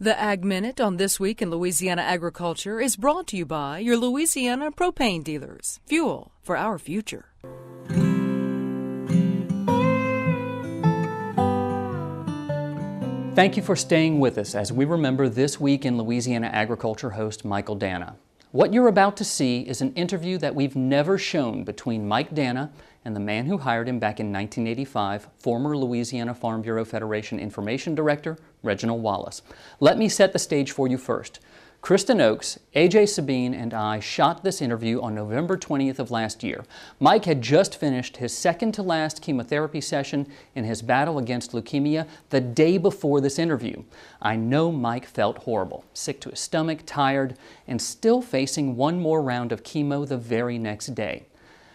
The Ag Minute on This Week in Louisiana Agriculture is brought to you by your Louisiana propane dealers. Fuel for our future. Thank you for staying with us as we remember This Week in Louisiana Agriculture host Michael Danna. What you're about to see is an interview that we've never shown between Mike Danna and the man who hired him back in 1985, former Louisiana Farm Bureau Federation Information Director, Regnal Wallace. Let me set the stage for you first. Kristen Oakes, AJ Sabine, and I shot this interview on November 20th of last year. Mike had just finished his second-to-last chemotherapy session in his battle against leukemia the day before this interview. I know Mike felt horrible, sick to his stomach, tired, and still facing one more round of chemo the very next day.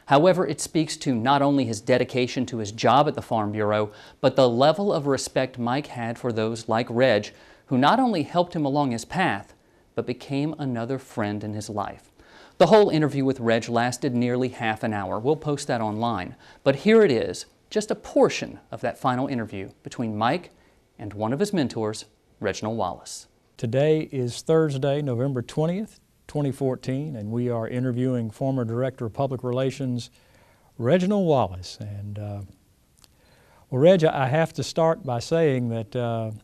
However, it speaks to not only his dedication to his job at the Farm Bureau, but the level of respect Mike had for those like Reg, who not only helped him along his path, but became another friend in his life. The whole interview with Reg lasted nearly half an hour. We'll post that online. But here it is, just a portion of that final interview between Mike and one of his mentors, Regnal Wallace. Today is Thursday, November 20th, 2014, and we are interviewing former Director of Public Relations, Regnal Wallace. And, well, Reg, I have to start by saying that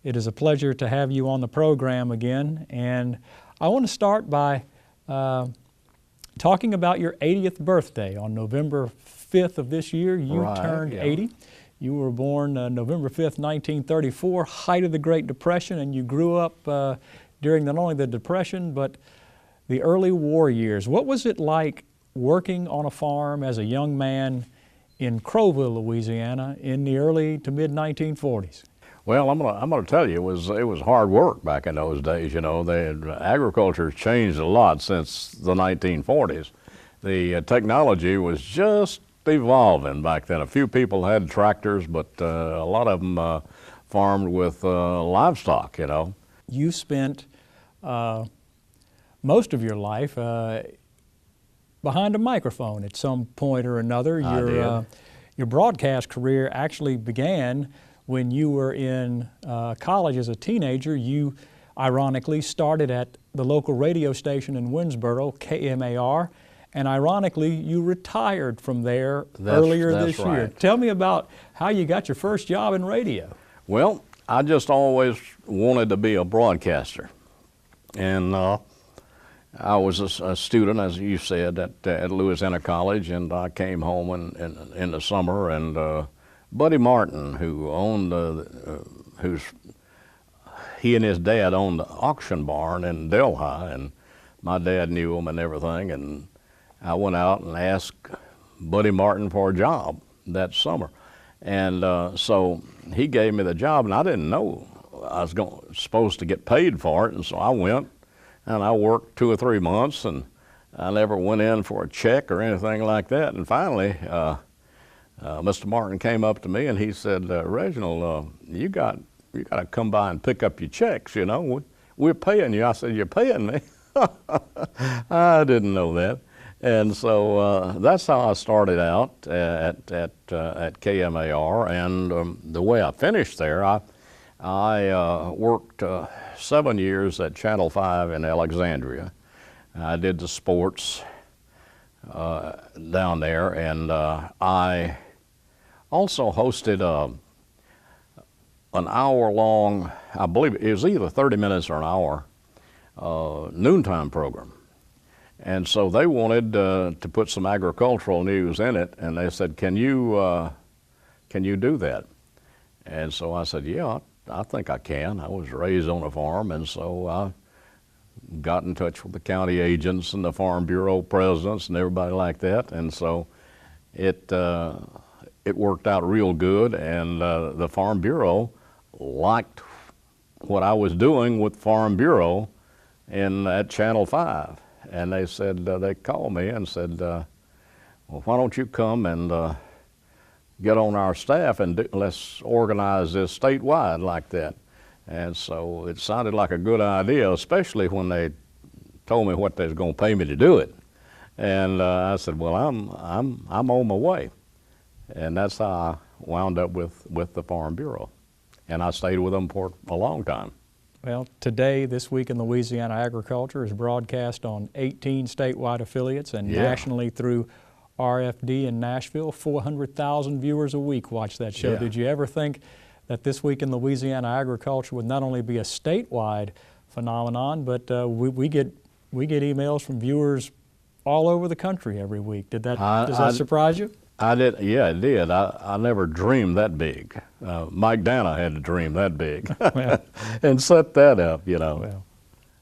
it is a pleasure to have you on the program again, and I want to start by talking about your 80th birthday. On November 5th of this year, you turned 80. You were born November 5th, 1934, height of the Great Depression, and you grew up during not only the Depression, but the early war years. What was it like working on a farm as a young man in Crowville, Louisiana in the early to mid-1940s? Well, I'm gonna tell you, it was hard work back in those days. You know, agriculture has changed a lot since the 1940s. The technology was just evolving back then. A few people had tractors, but a lot of them farmed with livestock. You know, you spent most of your life behind a microphone at some point or another. Your broadcast career actually began when you were in college as a teenager. You ironically started at the local radio station in Winsboro, KMAR, and ironically you retired from there earlier this year. Right. Tell me about how you got your first job in radio. Well, I just always wanted to be a broadcaster, and I was a student, as you said, at Louisiana College, and I came home in the summer, and Buddy Martin, who owned, he and his dad owned the auction barn in Delhi, and my dad knew him and everything, and I went out and asked Buddy Martin for a job that summer. And so he gave me the job, and I didn't know I was supposed to get paid for it, and so I went, and I worked 2 or 3 months, and I never went in for a check or anything like that. And finally, Mr. Martin came up to me and he said, Reginald, you got to come by and pick up your checks, you know. We're paying you. I said, you're paying me? I didn't know that. And so that's how I started out at KMAR. And the way I finished there, I worked 7 years at Channel 5 in Alexandria. I did the sports down there, and I also hosted an hour-long, I believe it was either 30 minutes or an hour, noontime program. And so they wanted to put some agricultural news in it, and they said, can you do that? And so I said, yeah, I think I can. I was raised on a farm, and so I got in touch with the county agents and the Farm Bureau presidents and everybody like that, and so it worked out real good, and the Farm Bureau liked what I was doing with Farm Bureau at Channel 5, and they said, they called me and said, well, why don't you come and get on our staff and let's organize this statewide like that. And so it sounded like a good idea, especially when they told me what they was going to pay me to do it. And I said, well, I'm on my way. And that's how I wound up with the Farm Bureau. And I stayed with them for a long time. Well, today, This Week in Louisiana Agriculture is broadcast on 18 statewide affiliates and nationally through RFD in Nashville. 400,000 viewers a week watch that show. Did you ever think that This Week in Louisiana Agriculture would not only be a statewide phenomenon, but we get emails from viewers all over the country every week? Does that surprise you? I did, yeah, it did. I never dreamed that big. Mike Danna had to dream that big and set that up, you know. Well,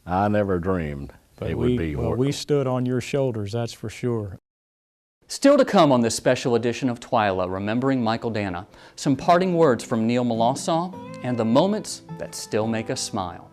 I never dreamed it would be. Well, we stood on your shoulders, that's for sure. Still to come on this special edition of TWILA, Remembering Michael Danna, some parting words from Neil Melancon and the moments that still make us smile.